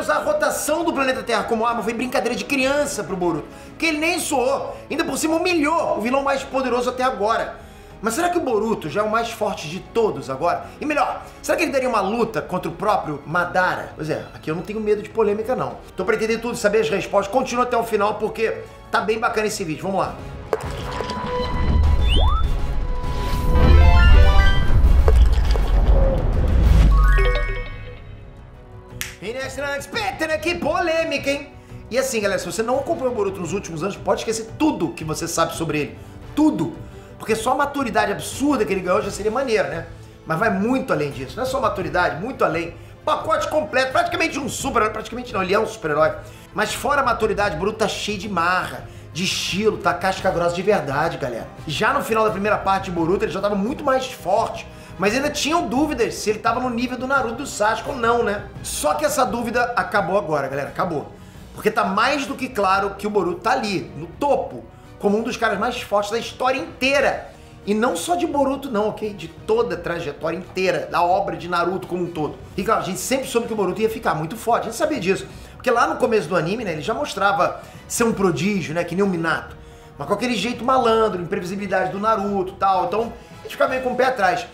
usar a rotação do planeta Terra como arma foi brincadeira de criança pro Boruto, que ele nem suou, ainda por cima humilhou o vilão mais poderoso até agora. Mas será que o Boruto já é o mais forte de todos agora? E melhor, será que ele daria uma luta contra o próprio Madara? Pois é, aqui eu não tenho medo de polêmica não. Tô pra entender tudo, saber as respostas, continua até o final porque tá bem bacana esse vídeo, vamos lá. Que polêmica, hein? E assim, galera, se você não acompanhou o Boruto nos últimos anos, pode esquecer tudo que você sabe sobre ele. Tudo. Porque só a maturidade absurda que ele ganhou já seria maneiro, né? Mas vai muito além disso. Não é só maturidade, muito além. Pacote completo, praticamente um super-herói. Praticamente não, ele é um super-herói. Mas fora a maturidade, o Boruto tá cheio de marra, de estilo, tá casca grossa de verdade, galera. Já no final da primeira parte de Boruto, ele já tava muito mais forte. Mas ainda tinham dúvidas se ele tava no nível do Naruto e do Sasuke ou não, né? Só que essa dúvida acabou agora, galera, acabou. Porque tá mais do que claro que o Boruto tá ali, no topo, como um dos caras mais fortes da história inteira. E não só de Boruto não, ok? De toda a trajetória inteira, da obra de Naruto como um todo. E claro, a gente sempre soube que o Boruto ia ficar muito forte, a gente sabia disso. Porque lá no começo do anime, né, ele já mostrava ser um prodígio, né, que nem o Minato. Mas com aquele jeito malandro, imprevisibilidade do Naruto e tal. Então, a gente ficava meio com o pé atrás.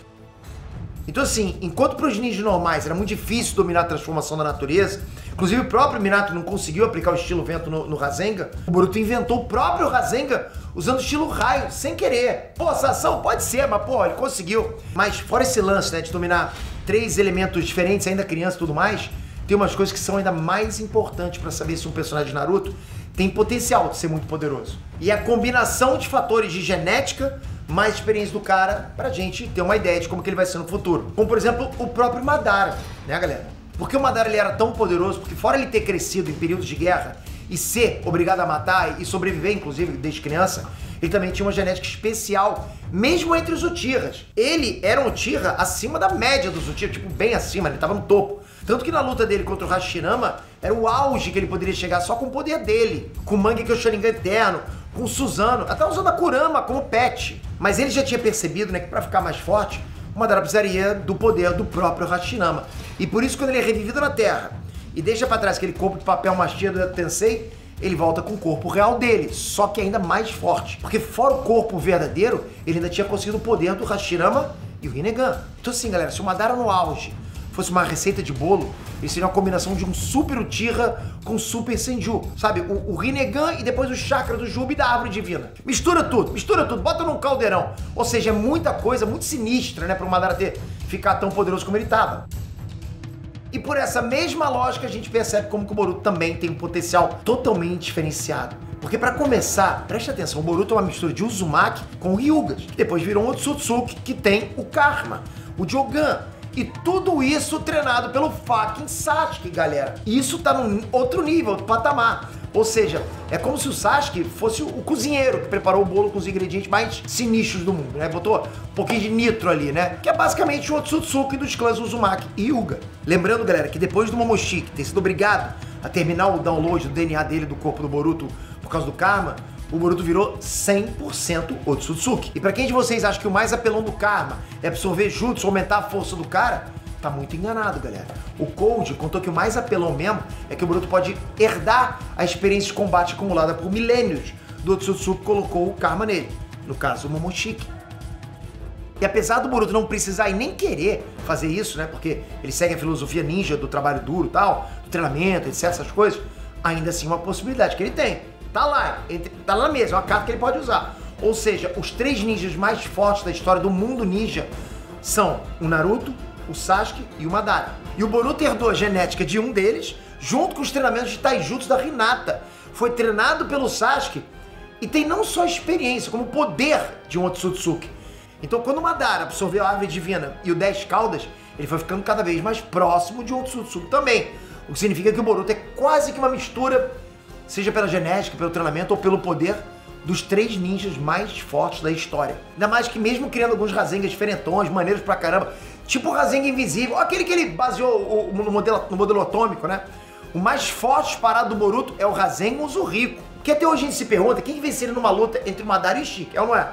Então assim, enquanto para os ninjas normais era muito difícil dominar a transformação da natureza, inclusive o próprio Minato não conseguiu aplicar o estilo vento no Rasengan, o Boruto inventou o próprio Rasengan usando o estilo raio, sem querer. Pô, essa ação pode ser, mas pô, ele conseguiu. Mas fora esse lance, né, de dominar 3 elementos diferentes, ainda criança e tudo mais, tem umas coisas que são ainda mais importantes para saber se um personagem de Naruto tem potencial de ser muito poderoso. E a combinação de fatores de genética mais experiência do cara pra gente ter uma ideia de como que ele vai ser no futuro. Como, por exemplo, o próprio Madara, né, galera? Porque o Madara ele era tão poderoso, porque fora ele ter crescido em períodos de guerra e ser obrigado a matar e sobreviver, inclusive, desde criança, ele também tinha uma genética especial, mesmo entre os Uchihas. Ele era um Uchiha acima da média dos Uchiha, tipo, bem acima, ele tava no topo. Tanto que na luta dele contra o Hashirama, era o auge que ele poderia chegar só com o poder dele. Com o Mangekyou Sharingan Eterno, com o Susanoo, até usando a Kurama como pet. Mas ele já tinha percebido, né, que pra ficar mais forte, o Madara precisaria do poder do próprio Hashirama. E por isso, quando ele é revivido na Terra e deixa pra trás aquele corpo de papel machê do Tensei, ele volta com o corpo real dele, só que ainda mais forte. Porque fora o corpo verdadeiro, ele ainda tinha conseguido o poder do Hashirama e o Rinnegan. Então assim, galera, se o Madara no auge fosse uma receita de bolo, ele seria uma combinação de um super Uchiha com super Senju, sabe? O Rinnegan e depois o chakra do Jubi da árvore divina. Mistura tudo, bota num caldeirão. Ou seja, é muita coisa, muito sinistra, né, para o Madara ficar tão poderoso como ele tava. E por essa mesma lógica a gente percebe como que o Boruto também tem um potencial totalmente diferenciado. Porque para começar, preste atenção, o Boruto é uma mistura de Uzumaki com Hyugas, que depois virou um Otsutsuki que tem o Karma, o Jogan. E tudo isso treinado pelo fucking Sasuke, galera. E isso tá num outro nível, outro patamar. Ou seja, é como se o Sasuke fosse o cozinheiro que preparou o bolo com os ingredientes mais sinistros do mundo, né? Botou um pouquinho de nitro ali, né? Que é basicamente o Otsutsuki dos clãs Uzumaki e Hyuga. Lembrando, galera, que depois do Momoshiki ter sido obrigado a terminar o download do DNA dele do corpo do Boruto por causa do Karma, o Boruto virou 100% Otsutsuki. E pra quem de vocês acha que o mais apelão do Karma é absorver Jutsu, aumentar a força do cara, tá muito enganado, galera. O Code contou que o mais apelão mesmo é que o Boruto pode herdar a experiência de combate acumulada por milênios do Otsutsuki que colocou o Karma nele. No caso, o Momoshiki. E apesar do Boruto não precisar e nem querer fazer isso, né, porque ele segue a filosofia ninja do trabalho duro e tal, do treinamento, etc, essas coisas, ainda assim é uma possibilidade que ele tem. Tá lá na mesa, é uma carta que ele pode usar. Ou seja, os 3 ninjas mais fortes da história do mundo ninja são o Naruto, o Sasuke e o Madara. E o Boruto herdou a genética de um deles, junto com os treinamentos de Taijutsu da Hinata. Foi treinado pelo Sasuke e tem não só experiência, como poder de um Otsutsuki. Então quando o Madara absorveu a árvore divina e o 10 caudas, ele foi ficando cada vez mais próximo de um Otsutsuki também. O que significa que o Boruto é quase que uma mistura, seja pela genética, pelo treinamento ou pelo poder, dos 3 ninjas mais fortes da história. Ainda mais que mesmo criando alguns Rasengan diferentões, maneiros pra caramba, tipo o Rasengan invisível, aquele que ele baseou no modelo atômico, né? O mais forte disparado do Boruto é o Rasengan Uzuriko, que até hoje a gente se pergunta quem venceria numa luta entre o Madara e o Ishiki, é ou não é?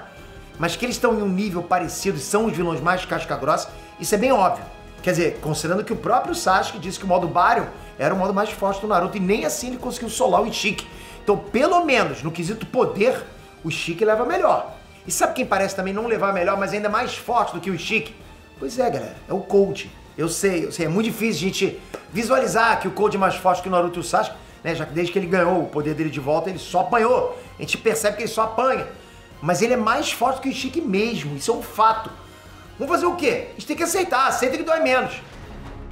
Mas que eles estão em um nível parecido e são os vilões mais casca grossa, isso é bem óbvio. Quer dizer, considerando que o próprio Sasuke disse que o modo Baryon era o modo mais forte do Naruto e nem assim ele conseguiu solar o Ishiki. Então, pelo menos, no quesito poder, o Ishiki leva melhor. E sabe quem parece também não levar melhor, mas ainda mais forte do que o Ishiki? Pois é, galera, é o Cold. Eu sei, é muito difícil a gente visualizar que o Cold é mais forte que o Naruto e o Sasuke, né? Já que desde que ele ganhou o poder dele de volta, ele só apanhou. A gente percebe que ele só apanha. Mas ele é mais forte do que o Ishiki mesmo, isso é um fato. Vamos fazer o quê? A gente tem que aceitar, aceita que dói menos.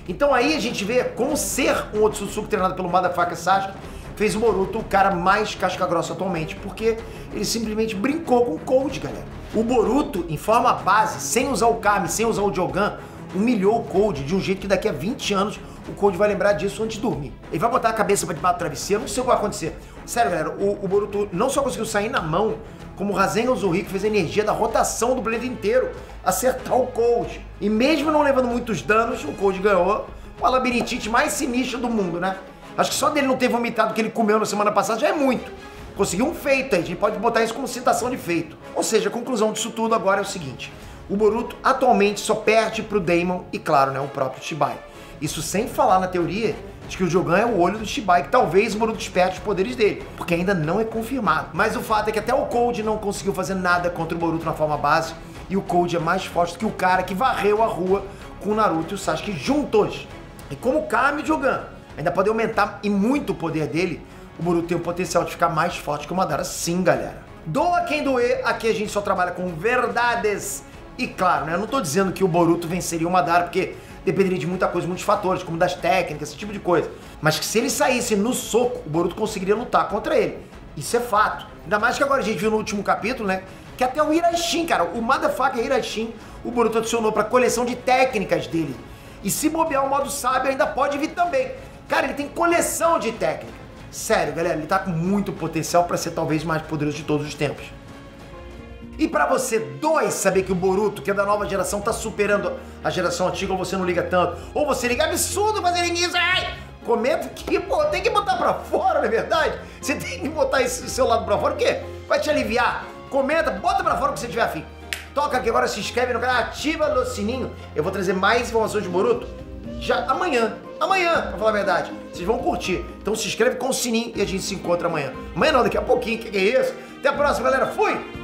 Então aí a gente vê como ser um Otsutsuki treinado pelo Motherfucker Sasuke fez o Boruto o cara mais casca-grossa atualmente, porque ele simplesmente brincou com o Cold, galera. O Boruto, em forma base, sem usar o Kami, sem usar o Jogan, humilhou o Cold de um jeito que daqui a 20 anos o Cold vai lembrar disso antes de dormir. Ele vai botar a cabeça pra debaixo do travesseiro, não sei o que vai acontecer. Sério, galera, o Boruto não só conseguiu sair na mão, como o Rasengan Uzumaki fez a energia da rotação do planeta inteiro acertar o Cold. E mesmo não levando muitos danos, o Cold ganhou a labirintite mais sinistra do mundo, né? Acho que só dele não ter vomitado o que ele comeu na semana passada já é muito. Conseguiu um feito aí, a gente pode botar isso como citação de feito. Ou seja, a conclusão disso tudo agora é o seguinte: o Boruto atualmente só perde pro Daemon e, claro, né, o próprio Shibai. Isso sem falar na teoria de que o Jogan é o olho do Shibai, que talvez o Boruto desperte os poderes dele, porque ainda não é confirmado. Mas o fato é que até o Cold não conseguiu fazer nada contra o Boruto na forma base, e o Cold é mais forte do que o cara que varreu a rua com o Naruto e o Sasuke juntos. E como o Kami e o Jogan ainda podem aumentar e muito o poder dele, o Boruto tem o potencial de ficar mais forte que o Madara, sim, galera. Doa quem doer, aqui a gente só trabalha com verdades. E claro, né, eu não tô dizendo que o Boruto venceria o Madara, porque dependeria de muita coisa, muitos fatores, como das técnicas, esse tipo de coisa. Mas que se ele saísse no soco, o Boruto conseguiria lutar contra ele. Isso é fato. Ainda mais que agora a gente viu no último capítulo, né, que até o Hirashin, cara, o Motherfucker Hirashin, o Boruto adicionou pra coleção de técnicas dele. E se bobear o modo sábio, ainda pode vir também. Cara, ele tem coleção de técnica. Sério, galera, ele tá com muito potencial pra ser talvez o mais poderoso de todos os tempos. E pra você, saber que o Boruto, que é da nova geração, tá superando a geração antiga, ou você não liga tanto, ou você liga, absurdo fazer isso, ai! Comenta que, pô, tem que botar pra fora, não é verdade? Você tem que botar esse seu lado pra fora, o quê? Vai te aliviar. Comenta, bota pra fora o que você tiver afim. Toca aqui agora, se inscreve no canal, ativa o sininho. Eu vou trazer mais informações de Boruto já amanhã, pra falar a verdade. Vocês vão curtir. Então se inscreve com o sininho e a gente se encontra amanhã. Amanhã não, daqui a pouquinho, que é isso? Até a próxima, galera. Fui!